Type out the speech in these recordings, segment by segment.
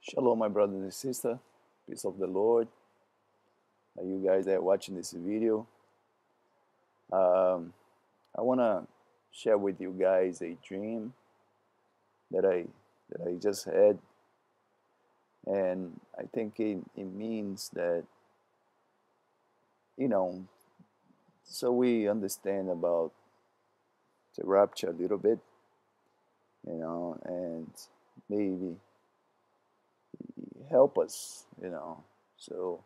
Shalom, my brothers and sisters. Peace of the Lord. You guys that are watching this video. Um, I want to share with you guys a dream that I just had, and I think it means that you know, so we understand about the rapture a little bit, and maybe help us, So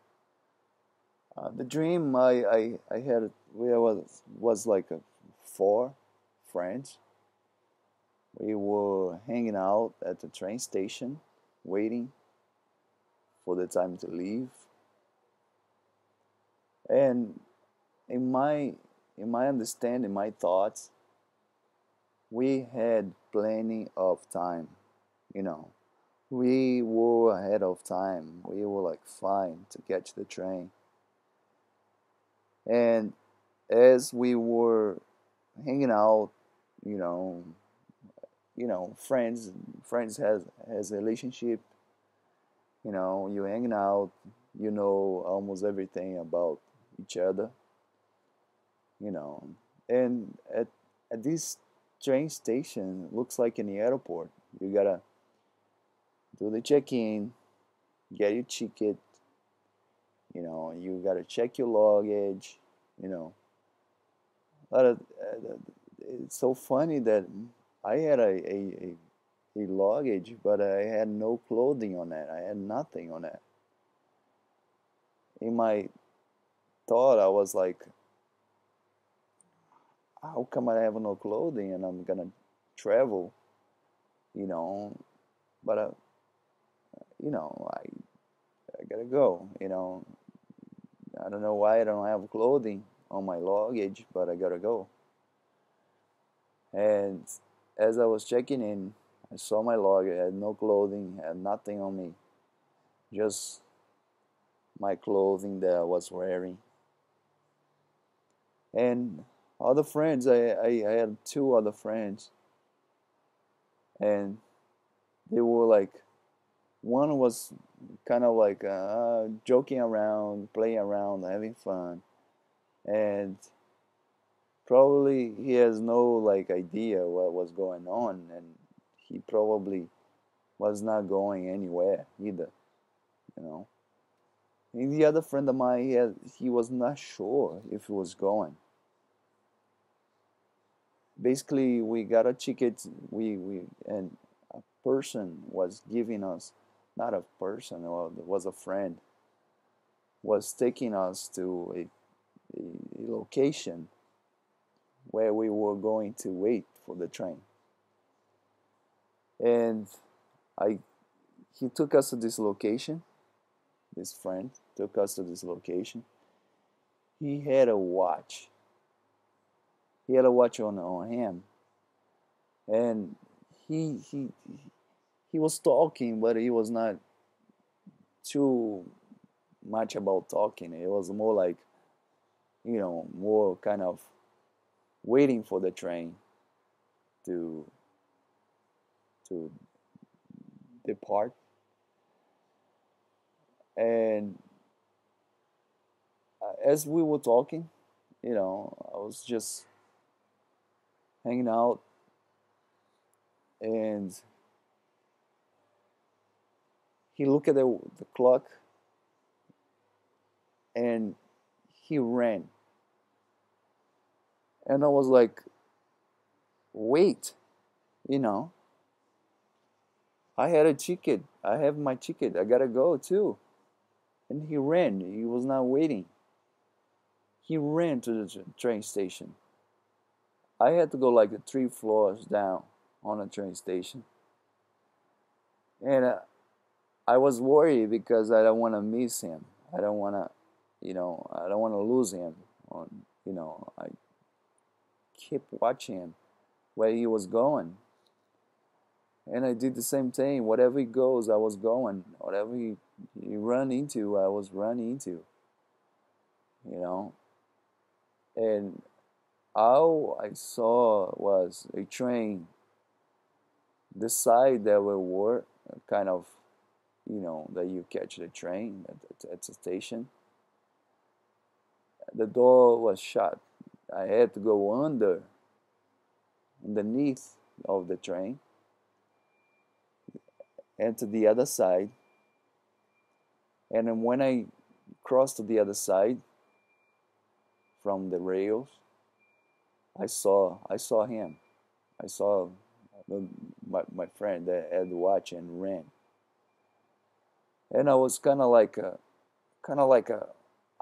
the dream I had, we was like four friends. We were hanging out at the train station, waiting for the time to leave. And in my understanding, my thoughts, we had plenty of time. You know, we were ahead of time. We were like fine to catch the train. And as we were hanging out, you know, friends has a relationship. You're hanging out, you know almost everything about each other, you know. And at this train station, looks like in the airport, you gotta do the check-in, get your ticket, you gotta check your luggage, you know. But it's so funny that I had a luggage, but I had no clothing on it. I had nothing on it. In my thought, I was like, how come I have no clothing and I'm gonna travel, you know? But you know, I gotta go. I don't know why I don't have clothing on my luggage, but I gotta go. And as I was checking in, I saw my luggage. I had no clothing, had nothing on me, just my clothing that I was wearing. And other friends, I had two other friends, and they were like, one was kind of like joking around, playing around, having fun, and probably he has no like idea what was going on, and he probably was not going anywhere either, you know. And the other friend of mine, he was not sure if he was going. Basically, we got a ticket. We and a person was giving us, not a person, well, it was a friend, was taking us to a location where we were going to wait for the train. And I he took us to this location. This friend took us to this location. He had a watch. He had a watch on him, and he he he was talking, but he was not too much about talking. It was more like, more kind of waiting for the train to to depart. And as we were talking, I was just hanging out, and he looked at the clock, and he ran. And I was like, wait, you know, I had a ticket. I have my ticket. I gotta go too. And he ran. He was not waiting. He ran to the train station. I had to go like 3 floors down on a train station. And I was worried because I don't want to miss him. I don't want to, I don't want to lose him. I kept watching him where he was going. And I did the same thing. Whatever he goes, I was going. Whatever he run into, I was running into. You know. And all I saw was a train. The side that we were kind of that you catch the train at the station. The door was shut. I had to go underneath of the train, and to the other side. And then when I crossed to the other side from the rails, I saw him. I saw my friend that had the watch and ran. And I was kind of like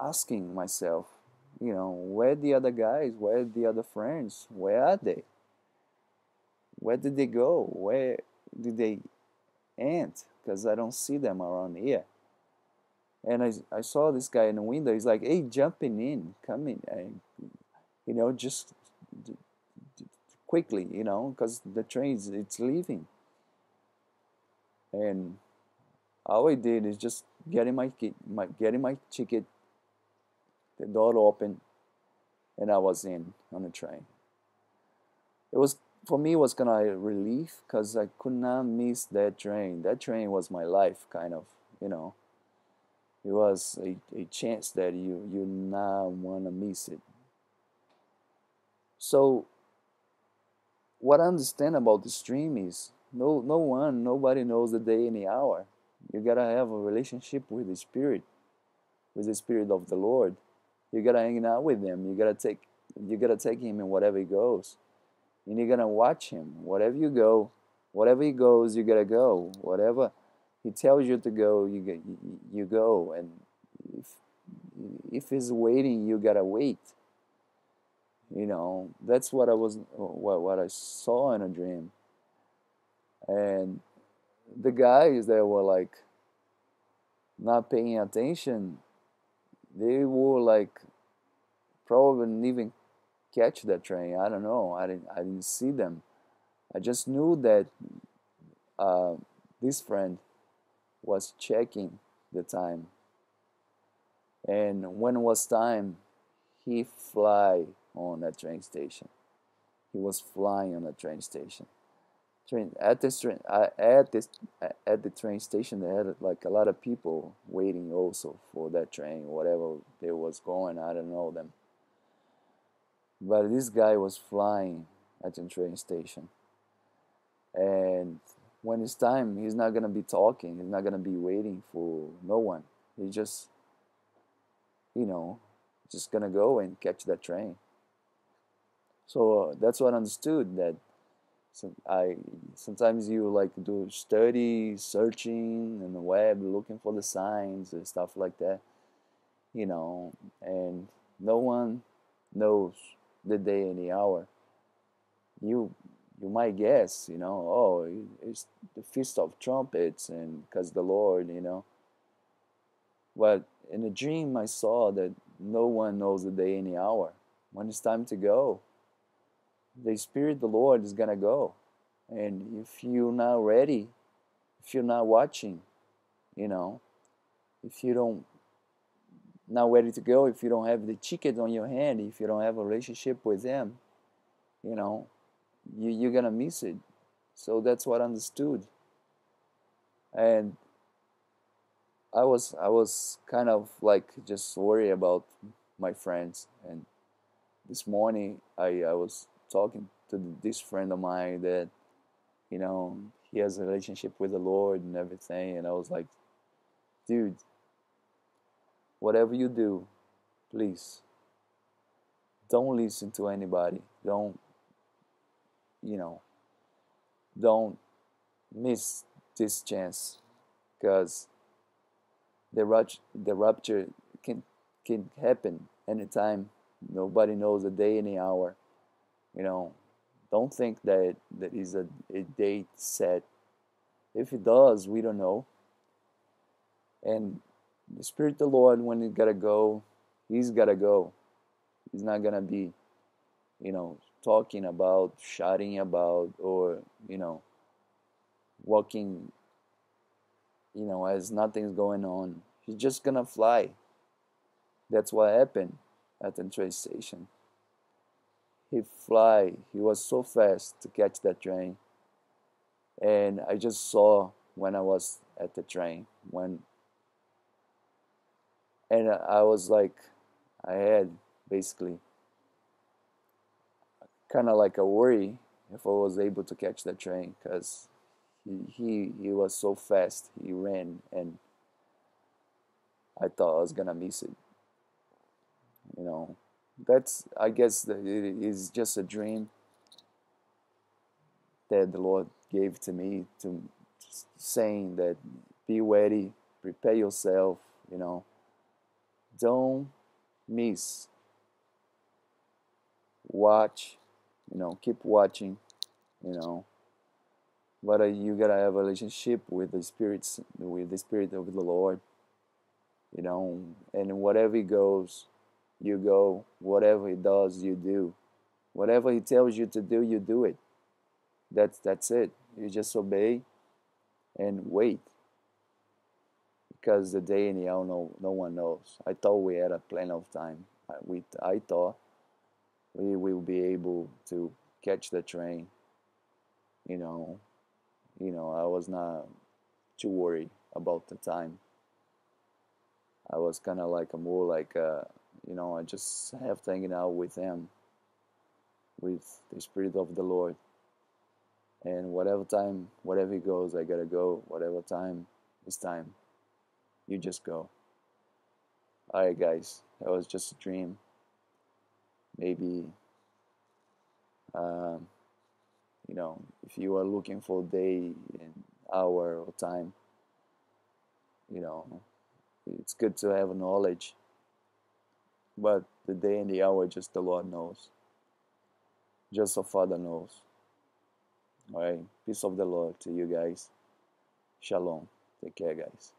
asking myself, where the other guys? Where the other friends? Where are they? Where did they go? Where did they end? Because I don't see them around here. And I saw this guy in the window. He's like, "Hey, jumping in, come in, and, just quickly, because the train's it's leaving." And all I did is just getting my ticket, the door open, and I was in on the train. It was for me, it was kind of a relief because I could not miss that train. That train was my life, kind of. You know, it was a chance that you not want to miss it. So what I understand about the stream is nobody knows the day and the hour. You gotta have a relationship with the spirit of the Lord. You gotta hang out with him. You gotta take him in whatever he goes, and you're gonna watch him whatever he goes. You gotta go. Whatever he tells you to go, you go. And if if he's waiting, you gotta wait. That's what I saw in a dream. And the guys that were like not paying attention, they were like probably didn't even catch that train. I don't know. I didn't see them. I just knew that uh, this friend was checking the time, and when it was time, he fly on that train station. He was flying on the train station. Train at this train at the train station. They had like a lot of people waiting also for that train, whatever they was going. I don't know them, but this guy was flying at the train station. And when it's time, he's not gonna be talking. He's not gonna be waiting for no one. He you know, just gonna go and catch that train. So that's what I understood. That I sometimes you like do study, searching in the web, looking for the signs and stuff like that. You know, and no one knows the day and the hour. You you might guess, oh, it's the Feast of Trumpets, and because the Lord, But in a dream, I saw that no one knows the day and the hour. When it's time to go, the Spirit of the Lord is gonna go. And if you're not ready, if you're not watching, you know, if you don't not ready to go, if you don't have the ticket on your hand, if you don't have a relationship with Him, you know, you're gonna miss it. So that's what I understood. And I was kind of like just worried about my friends. And this morning I was talking to this friend of mine that he has a relationship with the Lord and everything. And I was like, dude, whatever you do, please don't listen to anybody. You know don't miss this chance, because the rapture can happen anytime. Nobody knows the day and the hour. You know, don't think that is a date set. If it does, we don't know. And the Spirit of the Lord, when He gotta go, He's gotta go. He's not gonna be, talking about, shouting about, or walking, as nothing's going on. He's just gonna fly. That's what happened at the train station. He fly. He was so fast to catch that train, and I just saw when I was at the train when, and I was like, I had basically kind of like a worry if I was able to catch the train because he was so fast. He ran, and I thought I was gonna miss it. You know, that's, I guess that it is just a dream that the Lord gave to me, to saying that be ready, prepare yourself. You know, don't miss. Watch. You know, keep watching. You know, but you gotta have a relationship with the spirits, with the spirit of the Lord. You know, and whatever He goes, you go. Whatever He does, you do. Whatever He tells you to do, you do it. That's it. You just obey and wait, because the day and the hour, no one knows. I thought we had a plan of time. I thought we will be able to catch the train. You know, I was not too worried about the time. I was kind of like a more like I just have to hanging out with Him, with the Spirit of the Lord. And whatever time, whatever He goes, I gotta go. Whatever time is time, you just go. All right, guys, that was just a dream. Maybe, um, if you are looking for day and hour or time, you know, it's good to have knowledge. But the day and the hour, just the Lord knows. Just the Father knows. All right. Peace of the Lord to you guys. Shalom. Take care, guys.